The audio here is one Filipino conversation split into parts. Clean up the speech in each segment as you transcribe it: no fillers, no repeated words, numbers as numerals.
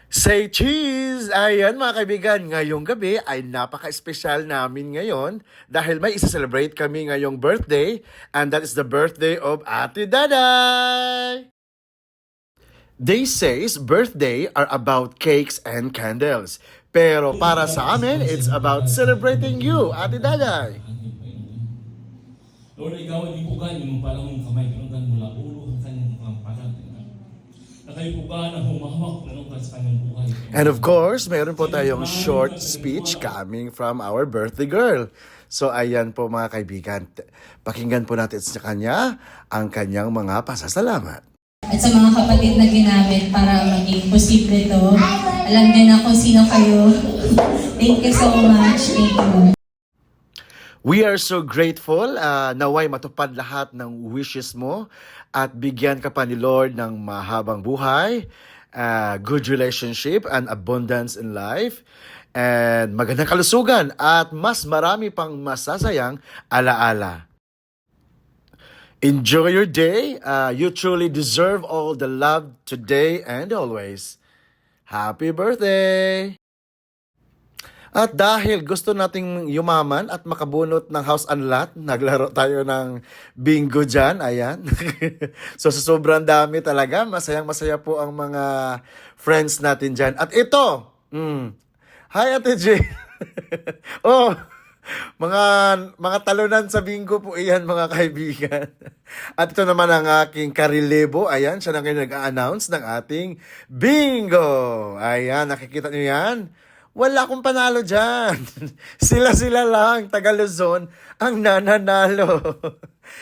Say cheese! Ayan mga kaibigan, ngayong gabi ay napaka-espesyal namin ngayon dahil may isa-celebrate kami ngayong birthday and that is the birthday of Ate Daday! They says birthday are about cakes and candles. Pero para sa amin, it's about celebrating you, Ate Daday! Lord, ikaw ay ibugan yung parang kamay, pinunggan mula ulo ang kanyang kampanan. Nakaibugan ang humahawak na nung sa kanyang buhay. And of course, mayroon po tayong short speech coming from our birthday girl. So ayan po mga kaibigan, pakinggan po natin sa kanya ang kanyang mga pasasalamat. At sa mga kapatid na ginamit para maging posible to, alam niyo na kung sino kayo. Thank you so much. Thank you. We are so grateful, naway matupad lahat ng wishes mo at bigyan ka pa ni Lord ng mahabang buhay, good relationship and abundance in life, and magandang kalusugan at mas marami pang masasayang alaala. Enjoy your day. You truly deserve all the love today and always. Happy birthday! At dahil gusto nating yumaman at makabunot ng house and lot, naglaro tayo ng bingo dyan, ayan. So sa sobrang dami talaga, masayang-masaya po ang mga friends natin dyan. At ito, hi Ate J. Oh, mga talunan sa bingo po iyan mga kaibigan. At ito naman ang aking karilebo, ayan, siya na ngayon nag-a-announce ng ating bingo. Ayan, nakikita niyo yan? Wala akong panalo dyan. Sila-sila lang, taga Luzon, ang nananalo.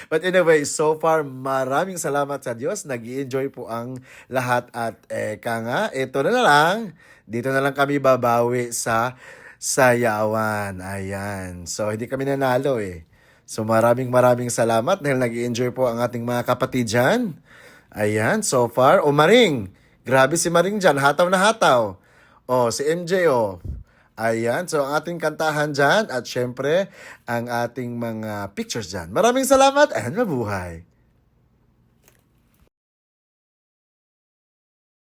But anyway, so far, maraming salamat sa Diyos. Nag-i-enjoy po ang lahat at eka nga, ito na lang. Dito na lang kami babawi sa sayawan. Ayan. So, hindi kami nanalo eh. So, maraming salamat dahil nag-i-enjoy po ang ating mga kapatid dyan. Ayan, so far. O Maring, grabe si Maring dyan, hataw na hataw. Oh, si MJ, oh. Ayan, so ang ating kantahan dyan at syempre, ang ating mga pictures dyan. Maraming salamat and mabuhay!